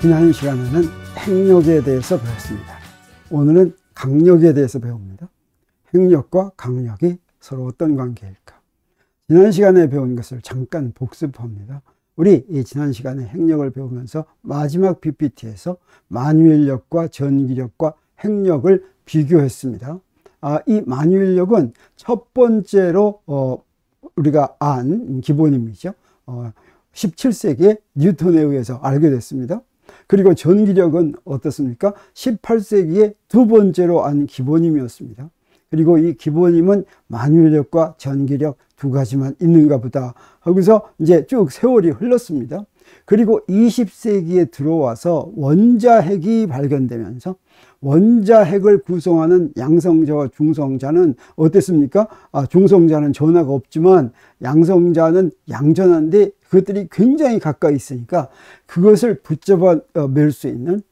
지난 시간에는 행력에 대해서 배웠습니다. 오늘은 강력에 대해서 배웁니다. 행력과 강력이 서로 어떤 관계일까? 지난 시간에 배운 것을 잠깐 복습합니다. 우리 지난 시간에 행력을 배우면서 마지막 PPT에서 만유인력과 전기력과 행력을 비교했습니다. 이 만유인력은 첫 번째로 우리가 안 기본임이죠. 17세기에 뉴턴에 의해서 알게 됐습니다. 그리고 전기력은 어떻습니까? 18세기에 두 번째로 안 기본임이었습니다. 그리고 이 기본임은 만유인력과 전기력 두 가지만 있는가 보다 하고서 이제 쭉 세월이 흘렀습니다. 그리고 20세기에 들어와서 원자핵이 발견되면서 원자핵을 구성하는 양성자와 중성자는 어땠습니까? 중성자는 전하가 없지만 양성자는 양전한데 그것들이 굉장히 가까이 있으니까 그것을 붙잡아 맬 수 있는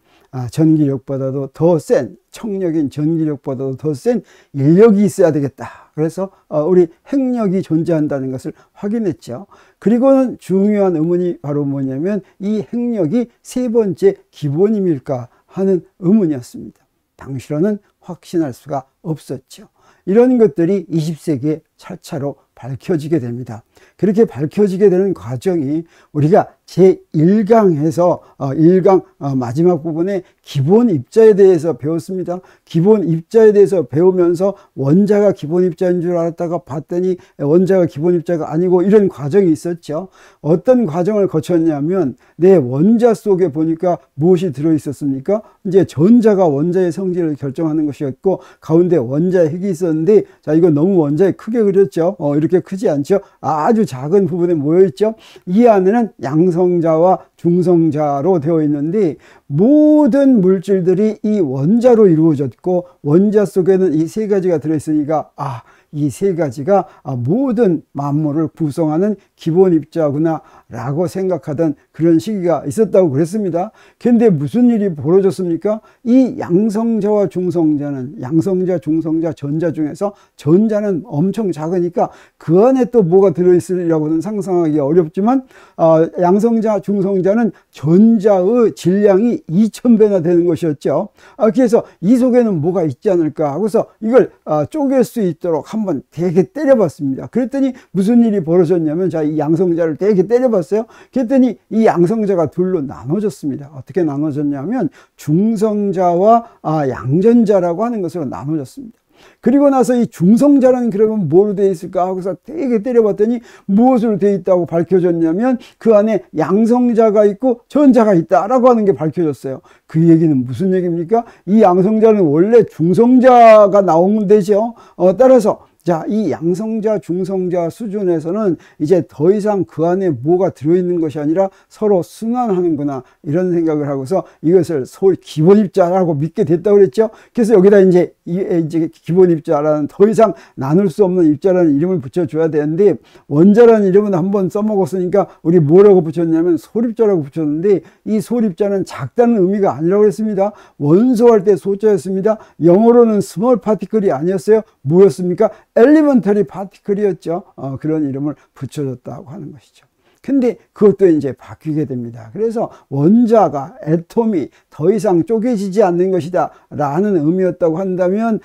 전기력보다도 더 센, 청력인 전기력보다도 더 센 인력이 있어야 되겠다. 그래서 우리 행력이 존재한다는 것을 확인했죠. 그리고는 중요한 의문이 바로 뭐냐면 이 행력이 세 번째 기본임일까 하는 의문이었습니다. 당시로는 확신할 수가 없었죠. 이런 것들이 20세기에 차차로 밝혀지게 됩니다. 그렇게 밝혀지게 되는 과정이 우리가 제1강에서 1강 마지막 부분에 기본 입자에 대해서 배웠습니다. 기본 입자에 대해서 배우면서 원자가 기본 입자인 줄 알았다가 봤더니 원자가 기본 입자가 아니고 이런 과정이 있었죠. 어떤 과정을 거쳤냐면 내 원자 속에 보니까 무엇이 들어있었습니까? 이제 전자가 원자의 성질을 결정하는 것이었고 가운데 원자핵이 있었는데 자, 이거 너무 원자에 크게 그렸죠. 이렇게 크지 않죠. 아주 작은 부분에 모여있죠. 이 안에는 양성자와 중성자로 되어 있는데 모든 물질들이 이 원자로 이루어졌고 원자 속에는 이 세 가지가 들어있으니까 이 세 가지가 모든 만물을 구성하는 기본 입자구나 라고 생각하던 그런 시기가 있었다고 그랬습니다. 그런데 무슨 일이 벌어졌습니까? 이 양성자와 중성자는 양성자, 중성자, 전자 중에서 전자는 엄청 작으니까 그 안에 또 뭐가 들어있으리라고는 상상하기 어렵지만 양성자, 중성자는 전자의 질량이 2000배나 되는 것이었죠. 그래서 이 속에는 뭐가 있지 않을까 하고서 이걸 쪼갤 수 있도록 한번 되게 때려봤습니다. 그랬더니 무슨 일이 벌어졌냐면 자, 이 양성자를 되게 때려봤어요. 그랬더니 이 양성자가 둘로 나눠졌습니다. 어떻게 나눠졌냐면 중성자와 양전자라고 하는 것으로 나눠졌습니다. 그리고 나서 이 중성자는 그러면 뭐로 되어 있을까 하고서 되게 때려봤더니 무엇으로 되어 있다고 밝혀졌냐면 그 안에 양성자가 있고 전자가 있다라고 하는 게 밝혀졌어요. 그 얘기는 무슨 얘기입니까? 이 양성자는 원래 중성자가 나오면 되죠. 따라서 자, 이 양성자, 중성자 수준에서는 이제 더 이상 그 안에 뭐가 들어있는 것이 아니라 서로 순환하는구나 이런 생각을 하고서 이것을 소위 기본 입자라고 믿게 됐다고 그랬죠. 그래서 여기다 이제 기본 입자라는 더 이상 나눌 수 없는 입자라는 이름을 붙여줘야 되는데 원자라는 이름은 한번 써먹었으니까 우리 뭐라고 붙였냐면 소립자라고 붙였는데 이 소립자는 작다는 의미가 아니라고 했습니다. 원소할 때 소자였습니다. 영어로는 스몰 파티클이 아니었어요. 뭐였습니까? 엘리먼터리 파티클이었죠. 그런 이름을 붙여줬다고 하는 것이죠. 근데 그것도 이제 바뀌게 됩니다. 그래서 원자가 애톰이 더 이상 쪼개지지 않는 것이다 라는 의미였다고 한다면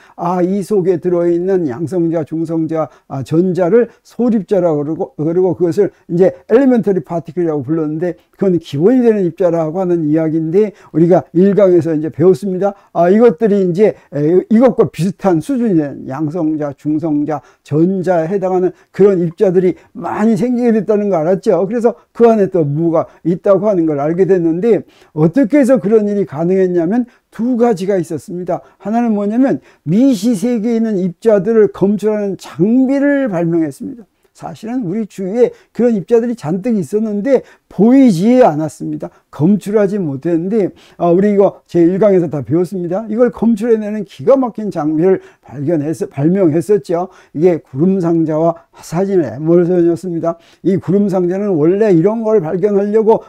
이 속에 들어있는 양성자, 중성자, 전자를 소립자라고 그러고 그것을 이제 엘리멘터리 파티클이라고 불렀는데 그건 기본이 되는 입자라고 하는 이야기인데 우리가 1강에서 이제 배웠습니다. 이것들이 이제 이것과 비슷한 수준이 되는 양성자, 중성자, 전자에 해당하는 그런 입자들이 많이 생기게 됐다는 거 알았죠? 그래서 그 안에 또 뭐가 있다고 하는 걸 알게 됐는데 어떻게 해서 그런 일이 가능했냐면 두 가지가 있었습니다. 하나는 뭐냐면 미시 세계에 있는 입자들을 검출하는 장비를 발명했습니다. 사실은 우리 주위에 그런 입자들이 잔뜩 있었는데 보이지 않았습니다. 검출하지 못했는데 우리 이거 제1강에서 다 배웠습니다. 이걸 검출해내는 기가 막힌 장비를 발명했었죠. 이게 구름상자와 사진 에멀전이었습니다. 이 구름상자는 원래 이런 걸 발견하려고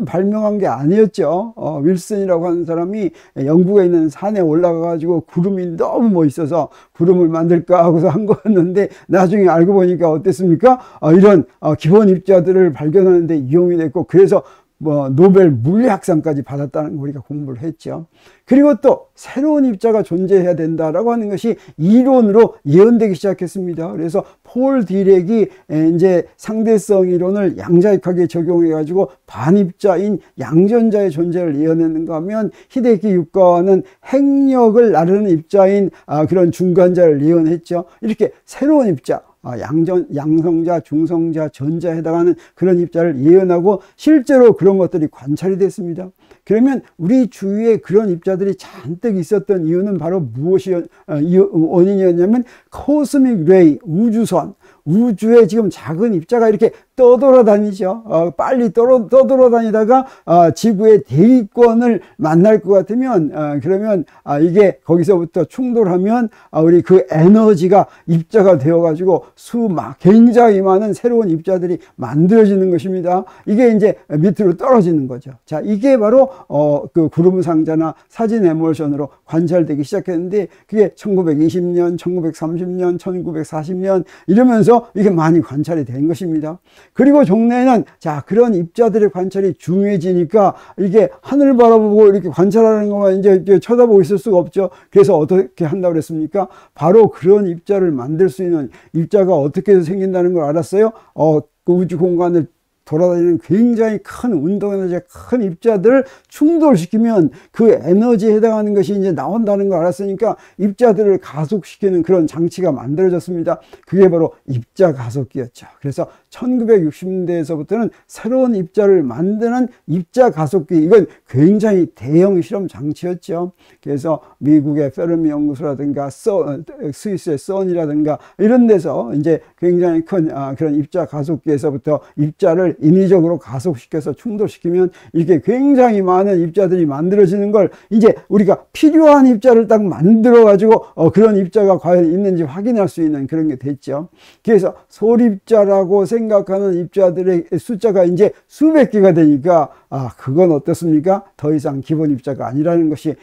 발명한 게 아니었죠. 윌슨이라고 하는 사람이 영국에 있는 산에 올라가 가지고 구름이 너무 멋있어서 구름을 만들까 하고서 한 거였는데 나중에 알고 보니까 어땠습니까? 이런 기본 입자들을 발견하는데 이용이 됐고 그래서 뭐 노벨 물리학상까지 받았다는 거 우리가 공부를 했죠. 그리고 또 새로운 입자가 존재해야 된다라고 하는 것이 이론으로 예언되기 시작했습니다. 그래서 폴 디렉이 이제 상대성 이론을 양자역학에 적용해 가지고 반입자인 양전자의 존재를 예언했는가 하면 히데키 유카와는 핵력을 나르는 입자인 그런 중간자를 예언했죠. 이렇게 새로운 입자, 양성자, 중성자, 전자에 해당하는 그런 입자를 예언하고 실제로 그런 것들이 관찰이 됐습니다. 그러면 우리 주위에 그런 입자들이 잔뜩 있었던 이유는 바로 무엇이 원인이었냐면 코스믹 레이, 우주선, 우주에 지금 작은 입자가 이렇게 떠돌아다니죠. 빨리 떠돌아다니다가 지구의 대기권을 만날 것 같으면 그러면 이게 거기서부터 충돌하면 우리 그 에너지가 입자가 되어 가지고 굉장히 많은 새로운 입자들이 만들어지는 것입니다. 이게 이제 밑으로 떨어지는 거죠. 자, 이게 바로 그 구름 상자나 사진 에멀션으로 관찰되기 시작했는데 그게 1920년, 1930년, 1940년 이러면서 이게 많이 관찰이 된 것입니다. 그리고 종래에는 자, 그런 입자들의 관찰이 중요해지니까 이게 하늘 바라보고 이렇게 관찰하는 것만 이제 쳐다보고 있을 수가 없죠. 그래서 어떻게 한다고 그랬습니까? 바로 그런 입자를 만들 수 있는 입자가 어떻게 생긴다는 걸 알았어요. 그 우주 공간을 돌아다니는 굉장히 큰 운동 에너지가 큰 입자들을 충돌시키면 그 에너지에 해당하는 것이 이제 나온다는 걸 알았으니까 입자들을 가속시키는 그런 장치가 만들어졌습니다. 그게 바로 입자 가속기였죠. 그래서 1960년대에서부터는 새로운 입자를 만드는 입자 가속기, 이건 굉장히 대형 실험 장치였죠. 그래서 미국의 페르미 연구소라든가 스위스의 선이라든가 이런 데서 이제 굉장히 큰 그런 입자 가속기에서부터 입자를 인위적으로 가속시켜서 충돌시키면 이렇게 굉장히 많은 입자들이 만들어지는 걸 이제 우리가 필요한 입자를 딱 만들어 가지고 그런 입자가 과연 있는지 확인할 수 있는 그런 게 됐죠. 그래서 소립자라고 생각하는 입자들의 숫자가 이제 수백 개가 되니까 그건 어떻습니까? 더 이상 기본 입자가 아니라는 것이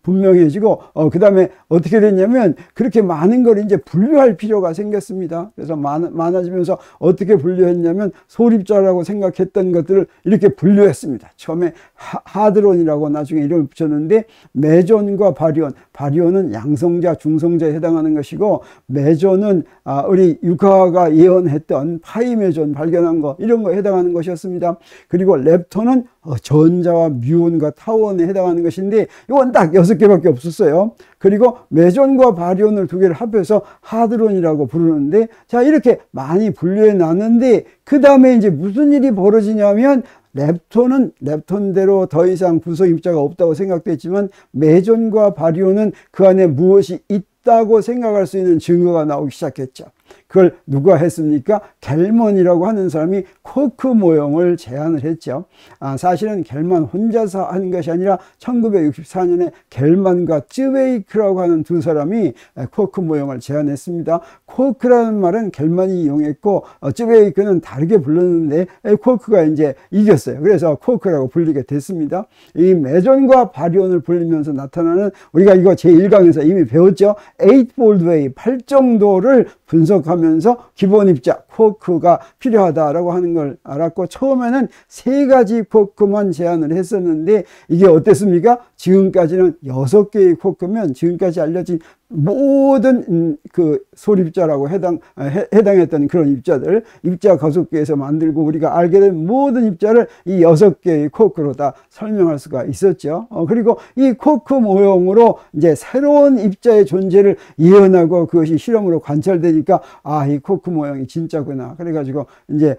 분명해지고 그 다음에 어떻게 됐냐면 그렇게 많은 걸 이제 분류할 필요가 생겼습니다. 그래서 많아지면서 어떻게 분류했냐면 소립자라고 생각했던 것들을 이렇게 분류했습니다. 처음에 하드론이라고 나중에 이름을 붙였는데 메존과 바리온, 바리온은 양성자, 중성자에 해당하는 것이고 메존은 우리 유카가 예언했던 파이메존 발견한 거 이런 거에 해당하는 것이었습니다. 그리고 렙톤은 전자와 뮤온과 타원에 해당하는 것인데 이건 딱 6개밖에 없었어요. 그리고 메존과 바리온을 두 개를 합해서 하드론이라고 부르는데 자, 이렇게 많이 분류해 놨는데 그 다음에 이제 무슨 일이 벌어지냐면 렙톤은 렙톤대로 더 이상 분석 입자가 없다고 생각됐지만 메존과 바리온은 그 안에 무엇이 있다고 생각할 수 있는 증거가 나오기 시작했죠. 그걸 누가 했습니까? 겔먼이라고 하는 사람이 쿼크 모형을 제안을 했죠. 사실은 겔만 혼자서 하는 것이 아니라 1964년에 겔만과 쯔웨이크라고 하는 두 사람이 쿼크 모형을 제안했습니다. 쿼크라는 말은 겔만이 이용했고 쯔웨이크는 다르게 불렀는데 쿼크가 이제 이겼어요. 그래서 쿼크라고 불리게 됐습니다. 이 메존과 바리온을 불리면서 나타나는 우리가 이거 제1강에서 이미 배웠죠. 8fold way, 8정도를 분석하면서 기본 입자 쿼크가 필요하다라고 하는 걸 알았고 처음에는 3가지 쿼크만 제안을 했었는데 이게 어땠습니까? 지금까지는 6개의 쿼크면 지금까지 알려진 모든 그 소립자라고 해당했던 그런 입자들, 입자 가속기에서 만들고 우리가 알게 된 모든 입자를 이 6개의 쿼크로 다 설명할 수가 있었죠. 그리고 이 쿼크 모형으로 이제 새로운 입자의 존재를 예언하고 그것이 실험으로 관찰되니까 이 쿼크 모형이 진짜구나. 그래가지고 이제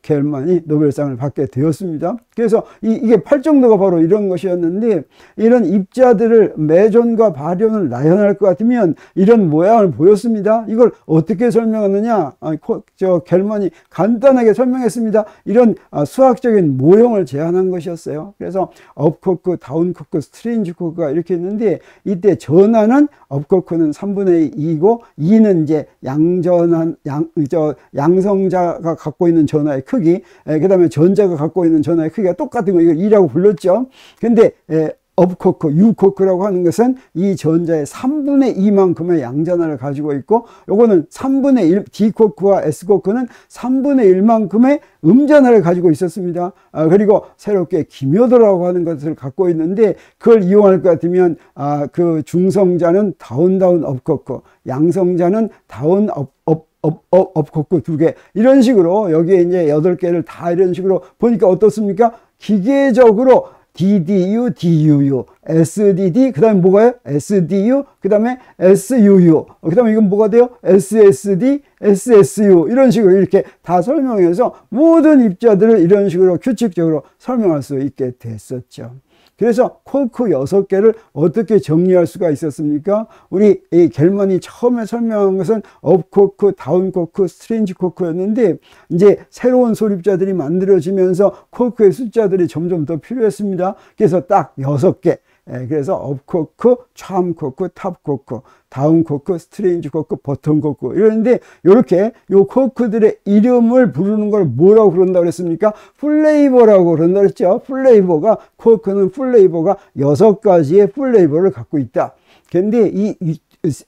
겔만이 노벨상을 받게 되었습니다. 그래서 이게 8정도가 바로 이런 것이었는데 이런 입자들을 메존과 바리온을 나열할 것 같으면 이런 모양을 보였습니다. 이걸 어떻게 설명하느냐? 겔만이 간단하게 설명했습니다. 이런 수학적인 모형을 제안한 것이었어요. 그래서 업쿼크, 다운쿼크, 스트레인지 쿼크가 이렇게 있는데 이때 전하는 업쿼크는 3분의 2이고 2는 이제 양성자가 갖고 있는 전하의 크기, 그 다음에 전자가 갖고 있는 전하의 크기가 똑같은 거 이걸 2라고 불렀죠. 근데 업코크, U코크라고 하는 것은 이 전자의 3분의 2만큼의 양전하를 가지고 있고, 요거는 3분의 1, D코크와 S코크는 3분의 1만큼의 음전하를 가지고 있었습니다. 그리고 새롭게 기묘도라고 하는 것을 갖고 있는데, 그걸 이용할 것 같으면 그 중성자는 다운 업코크, 양성자는 다운 업코크 2개, 이런 식으로 여기에 이제 8개를 다 이런 식으로 보니까 어떻습니까? 기계적으로 DDU, DUU, SDD, 그 다음에 뭐가요? SDU, 그 다음에 SUU, 그 다음에 이건 뭐가 돼요? SSD, SSU, 이런 식으로 이렇게 다 설명해서 모든 입자들을 이런 식으로 규칙적으로 설명할 수 있게 됐었죠. 그래서 코크 6개를 어떻게 정리할 수가 있었습니까? 우리 이 겔만이 처음에 설명한 것은 업코크, 다운코크, 스트레인지 코크였는데, 이제 새로운 소립자들이 만들어지면서 코크의 숫자들이 점점 더 필요했습니다. 그래서 딱 6개. 그래서 업코크, 촤암코크, 탑코크, 다운코크, 스트레인지 코크, 버텀코크, 이러는데, 이렇게 요 코크들의 이름을 부르는 걸 뭐라고 그런다고 그랬습니까? 플레이버라고 그런다고 그랬죠. 플레이버가, 코크는 플레이버가 6가지의 플레이버를 갖고 있다. 근데 이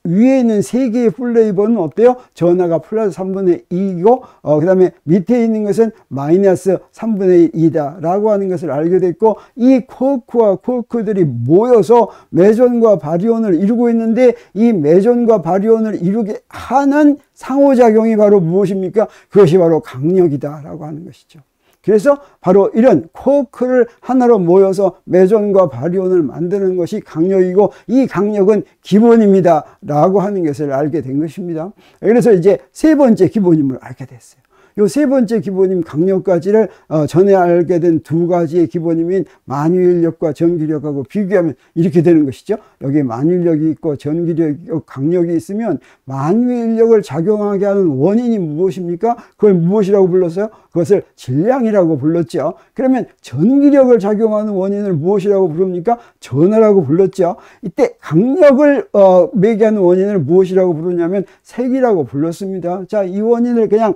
위에 있는 3개의 플레이버는 어때요? 전하가 플러스 3분의 2이고, 그 다음에 밑에 있는 것은 마이너스 3분의 2이다 라고 하는 것을 알게 됐고, 이 코크와 코크들이 모여서 메존과 바리온을 이루고 있는데, 이 메존과 바리온을 이루게 하는 상호작용이 바로 무엇입니까? 그것이 바로 강력이다 라고 하는 것이죠. 그래서 바로 이런 코크를 하나로 모여서 메존과 바리온을 만드는 것이 강력이고, 이 강력은 기본입니다 라고 하는 것을 알게 된 것입니다. 그래서 이제 3번째 기본임을 알게 됐어요. 요 3번째 기본임 강력가지를 전에 알게 된 2가지의 기본임인 만유인력과 전기력하고 비교하면 이렇게 되는 것이죠. 여기 만유인력이 있고 전기력, 강력이 있으면 만유인력을 작용하게 하는 원인이 무엇입니까? 그걸 무엇이라고 불렀어요? 그것을 질량이라고 불렀죠. 그러면 전기력을 작용하는 원인을 무엇이라고 부릅니까? 전하라고 불렀죠. 이때 강력을 매개하는 원인을 무엇이라고 부르냐면 색이라고 불렀습니다. 자, 이 원인을 그냥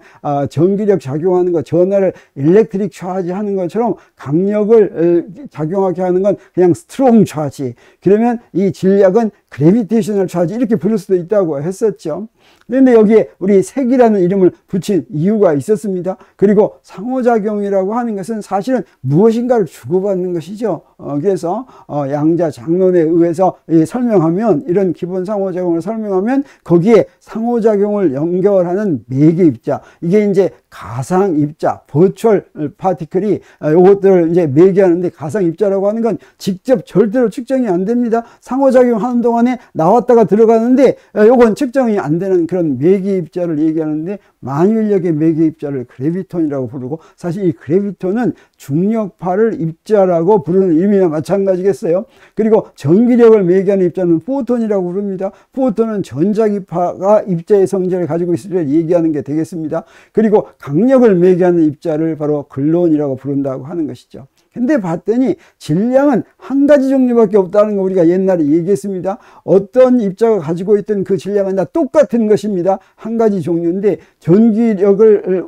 전기력 작용하는 것, 전하를 일렉트릭 차지 하는 것처럼 강력을 작용하게 하는 건 그냥 스트롱 차지. 그러면 이 질량은 그래비테이셔널 차지, 이렇게 부를 수도 있다고 했었죠. 그런데 여기에 우리 색이라는 이름을 붙인 이유가 있었습니다. 그리고 상호작용이라고 하는 것은 사실은 무엇인가를 주고받는 것이죠. 그래서 양자 장론에 의해서 설명하면, 이런 기본 상호작용을 설명하면 거기에 상호작용을 연결하는 매개입자, 이게 이제 가상입자, 버추얼 파티클이 이것들을 이제 매개하는데, 가상입자라고 하는 건 직접 절대로 측정이 안 됩니다. 상호작용하는 동안에 나왔다가 들어가는데 이건 측정이 안 되는 그런 매개입자를 얘기하는데, 만유인력의 매개입자를 그래비톤이라고 부르고, 사실 이 그래비톤은 중력파를 입자라고 부르는 의미와 마찬가지겠어요. 그리고 전기력을 매개하는 입자는 포톤이라고 부릅니다. 포톤은 전자기파가 입자의 성질을 가지고 있을 때 얘기하는 게 되겠습니다. 그리고 강력을 매개하는 입자를 바로 글론이라고 부른다고 하는 것이죠. 근데 봤더니 질량은 한 가지 종류밖에 없다는 거 우리가 옛날에 얘기했습니다. 어떤 입자가 가지고 있던 그 질량은 다 똑같은 것입니다. 한 가지 종류인데, 전기력을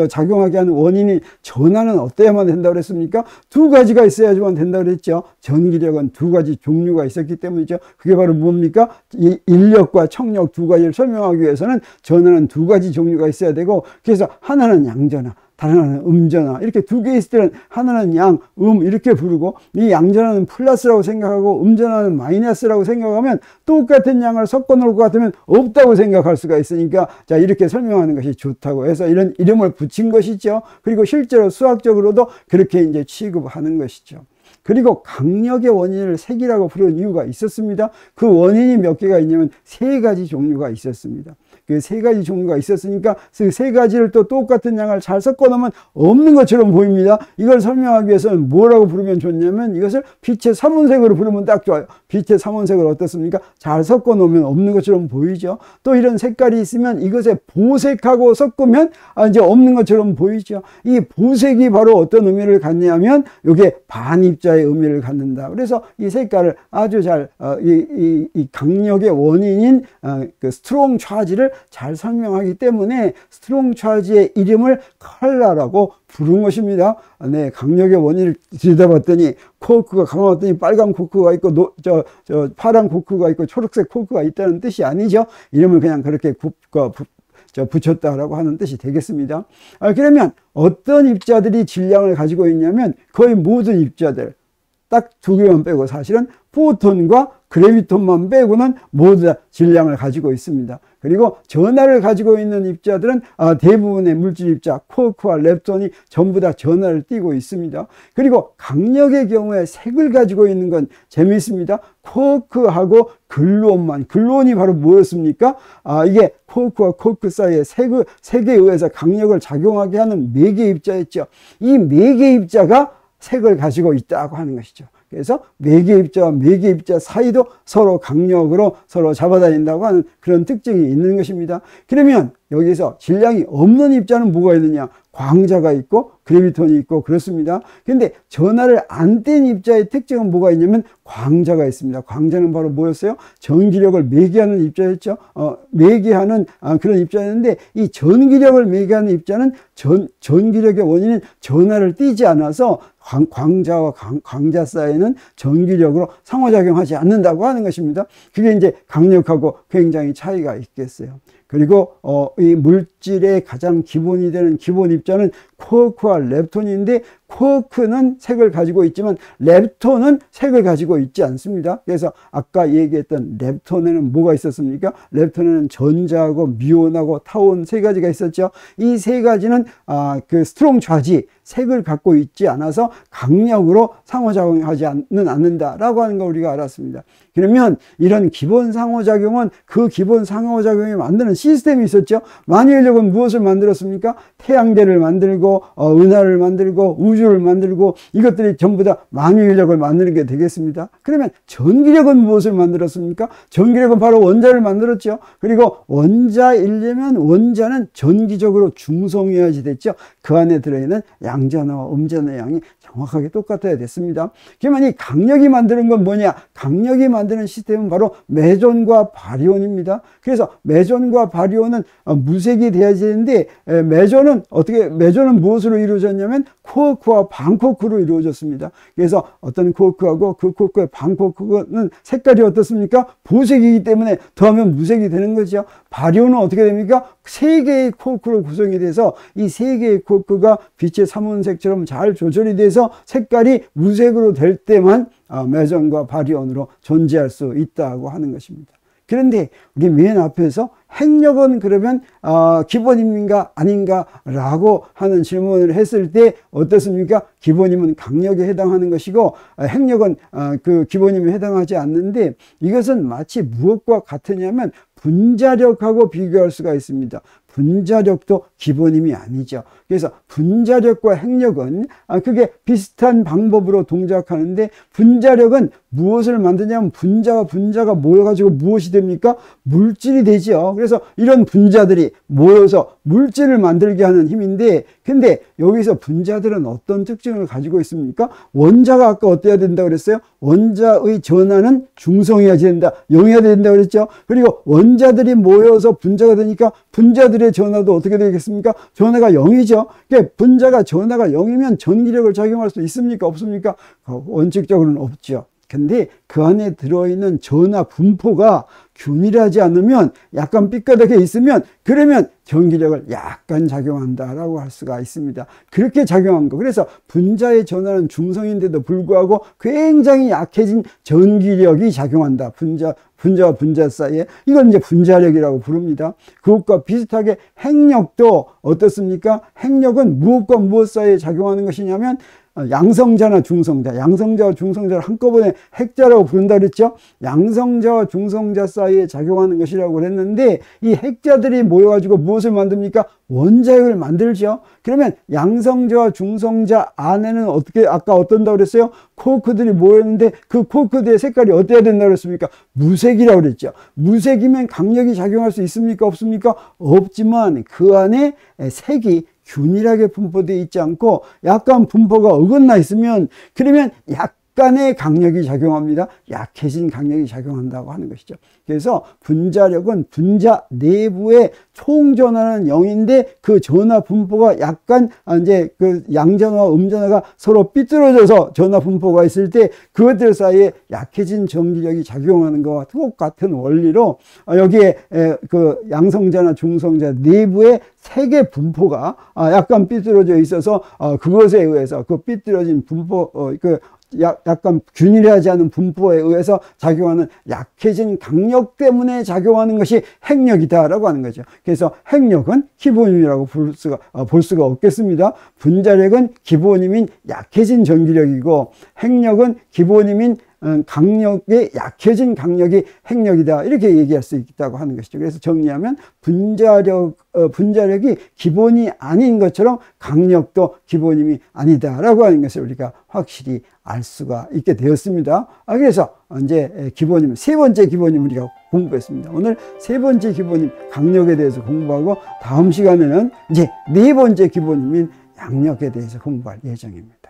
작용하게 하는 원인이 전하는 어때야만 된다고 그랬습니까? 2가지가 있어야지만 된다고 그랬죠. 전기력은 2가지 종류가 있었기 때문이죠. 그게 바로 뭡니까? 이 인력과 청력 2가지를 설명하기 위해서는 전하는 2가지 종류가 있어야 되고, 그래서 하나는 양전하, 다른 하나는 음전하, 이렇게 2개 있을 때는 하나는 양, 이렇게 부르고, 이 양전하는 플러스라고 생각하고 음전하는 마이너스라고 생각하면 똑같은 양을 섞어 놓을 것 같으면 없다고 생각할 수가 있으니까, 자, 이렇게 설명하는 것이 좋다고 해서 이런 이름을 붙인 것이죠. 그리고 실제로 수학적으로도 그렇게 이제 취급하는 것이죠. 그리고 강력의 원인을 색이라고 부르는 이유가 있었습니다. 그 원인이 몇 개가 있냐면 3가지 종류가 있었습니다. 그 3가지 종류가 있었으니까 그 3가지를 또 똑같은 양을 잘 섞어 놓으면 없는 것처럼 보입니다. 이걸 설명하기 위해서는 뭐라고 부르면 좋냐면, 이것을 빛의 삼원색으로 부르면 딱 좋아요. 빛의 삼원색을 어떻습니까? 잘 섞어 놓으면 없는 것처럼 보이죠. 또 이런 색깔이 있으면 이것에 보색하고 섞으면 이제 없는 것처럼 보이죠. 이 보색이 바로 어떤 의미를 갖냐면, 이게 반입자의 의미를 갖는다. 그래서 이 색깔을 아주 잘 이 강력의 원인인 그 스트롱 차지를 잘 설명하기 때문에 스트롱 차지의 이름을 컬러라고 부른 것입니다. 네, 강력의 원인을 들여다봤더니 코크가 감아봤더니 빨간 코크가 있고 파란 코크가 있고 초록색 코크가 있다는 뜻이 아니죠. 이름을 그냥 그렇게 붙였다라고 하는 뜻이 되겠습니다. 그러면 어떤 입자들이 질량을 가지고 있냐면 거의 모든 입자들 딱 두 개만 빼고 사실은 포톤과 그래비톤만 빼고는 모두 다 질량을 가지고 있습니다. 그리고 전하를 가지고 있는 입자들은 대부분의 물질 입자 쿼크와 렙톤이 전부 다 전하를 띠고 있습니다. 그리고 강력의 경우에 색을 가지고 있는 건 재미있습니다. 쿼크하고 글루온만, 글루온이 바로 뭐였습니까? 이게 쿼크와 쿼크 사이에 색에 의해서 강력을 작용하게 하는 매개 입자였죠. 이 매개 입자가 색을 가지고 있다고 하는 것이죠. 그래서 매개 입자와 매개 입자 사이도 서로 강력으로 서로 잡아다닌다고 하는 그런 특징이 있는 것입니다. 그러면 여기서 질량이 없는 입자는 뭐가 있느냐? 광자가 있고 그래비톤이 있고 그렇습니다. 근데 전하를 안 뗀 입자의 특징은 뭐가 있냐면 광자가 있습니다. 광자는 바로 뭐였어요? 전기력을 매개하는 입자였죠. 매개하는 그런 입자였는데 이 전기력을 매개하는 입자는 전기력의 원인은 전하를 띠지 않아서 광자와 광자 사이에는 전기력으로 상호작용하지 않는다고 하는 것입니다. 그게 이제 강력하고 굉장히 차이가 있겠어요. 그리고 이 물질의 가장 기본이 되는 기본 입자는 쿼크와 렙톤인데 쿼크는 색을 가지고 있지만 렙톤은 색을 가지고 있지 않습니다. 그래서 아까 얘기했던 렙톤에는 뭐가 있었습니까? 렙톤에는 전자하고 미온하고 타온 세 가지가 있었죠. 이 세 가지는 그 스트롱 차지 색을 갖고 있지 않아서 강력으로 상호작용하지 않는다라고 하는 걸 우리가 알았습니다. 그러면 이런 기본 상호작용은 그 기본 상호작용이 만드는 시스템이 있었죠. 만유인력은 무엇을 만들었습니까? 태양계를 만들고 은하를 만들고 우주를 만들고 이것들이 전부 다 만유인력을 만들게 되겠습니다. 그러면 전기력은 무엇을 만들었습니까? 전기력은 바로 원자를 만들었죠. 그리고 원자이려면 원자는 전기적으로 중성이어야지 됐죠. 그 안에 들어있는 양전하와 음전의 양이 정확하게 똑같아야 됐습니다. 그러면 이 강력이 만드는 건 뭐냐? 강력이 만드는 시스템은 바로 메존과 바리온입니다. 그래서 메존과 바리온은 무색이 돼야지 되는데 메존은 무엇으로 이루어졌냐면 쿼크와 반쿼크로 이루어졌습니다. 그래서 어떤 쿼크하고 그 쿼크의 반쿼크는 색깔이 어떻습니까? 보색이기 때문에 더하면 무색이 되는 거죠. 바리온은 어떻게 됩니까? 세 개의 쿼크로 구성이 돼서 이 세 개의 쿼크가 빛의 삼원색처럼 잘 조절이 돼서 색깔이 무색으로 될 때만 메존과 바리온으로 존재할 수 있다고 하는 것입니다. 그런데 우리 맨 앞에서 핵력은 그러면 기본임인가 아닌가 라고 하는 질문을 했을 때 어떻습니까? 기본임은 강력에 해당하는 것이고 핵력은 그 기본임에 해당하지 않는데 이것은 마치 무엇과 같으냐면 분자력하고 비교할 수가 있습니다. 분자력도 기본임이 아니죠. 그래서 분자력과 핵력은 그게 비슷한 방법으로 동작하는데 분자력은 무엇을 만드냐면 분자와 분자가 모여가지고 무엇이 됩니까? 물질이 되죠. 그래서 이런 분자들이 모여서 물질을 만들게 하는 힘인데 근데 여기서 분자들은 어떤 특징을 가지고 있습니까? 원자가 아까 어때야 된다고 그랬어요? 원자의 전하는 중성이어야 된다. 0이어야 된다고 그랬죠. 그리고 원자들이 모여서 분자가 되니까 분자들의 전하도 어떻게 되겠습니까? 전하가 0이죠. 그러니까 분자가 전하가 0이면 전기력을 작용할 수 있습니까? 없습니까? 원칙적으로는 없죠. 근데 그 안에 들어있는 전하 분포가 균일하지 않으면 약간 삐끗하게 있으면 그러면 전기력을 약간 작용한다라고 할 수가 있습니다. 그렇게 작용한 거. 그래서 분자의 전하는 중성인데도 불구하고 굉장히 약해진 전기력이 작용한다. 분자와 분자 사이에. 이건 이제 분자력이라고 부릅니다. 그것과 비슷하게 핵력도 어떻습니까? 핵력은 무엇과 무엇 사이에 작용하는 것이냐면 양성자나 중성자, 양성자와 중성자를 한꺼번에 핵자라고 부른다 그랬죠. 양성자와 중성자 사이에 작용하는 것이라고 그랬는데 이 핵자들이 모여가지고 무엇을 만듭니까? 원자핵을 만들죠. 그러면 양성자와 중성자 안에는 어떻게 아까 어떤다고 그랬어요? 쿼크들이 모였는데 그 쿼크들의 색깔이 어때야 된다고 그랬습니까? 무색이라고 그랬죠. 무색이면 강력이 작용할 수 있습니까? 없습니까? 없지만 그 안에 색이 균일하게 분포되어 있지 않고 약간 분포가 어긋나 있으면 그러면 약간의 강력이 작용합니다. 약해진 강력이 작용한다고 하는 것이죠. 그래서 분자력은 분자 내부의 총전하는 0인데 그 전하 분포가 약간 이제 그 양전하와 음전하가 서로 삐뚤어져서 전하 분포가 있을 때 그것들 사이에 약해진 전기력이 작용하는 것과 똑같은 원리로 여기에 그 양성자나 중성자 내부의 색의 분포가 약간 삐뚤어져 있어서 그것에 의해서 그 삐뚤어진 분포 약간 균일하지 않은 분포에 의해서 작용하는 약해진 강력 때문에 작용하는 것이 핵력이다라고 하는 거죠. 그래서 핵력은 기본임이라고 볼 수가 없겠습니다. 분자력은 기본임인 약해진 전기력이고 핵력은 기본임인 강력의 약해진 강력이 핵력이다 이렇게 얘기할 수 있다고 하는 것이죠. 그래서 정리하면 분자력이 기본이 아닌 것처럼 강력도 기본임이 아니다라고 하는 것을 우리가 확실히 알 수가 있게 되었습니다. 그래서 이제 기본임 세 번째 기본임 우리가 공부했습니다. 오늘 세 번째 기본임 강력에 대해서 공부하고 다음 시간에는 이제 네 번째 기본임인 양력에 대해서 공부할 예정입니다.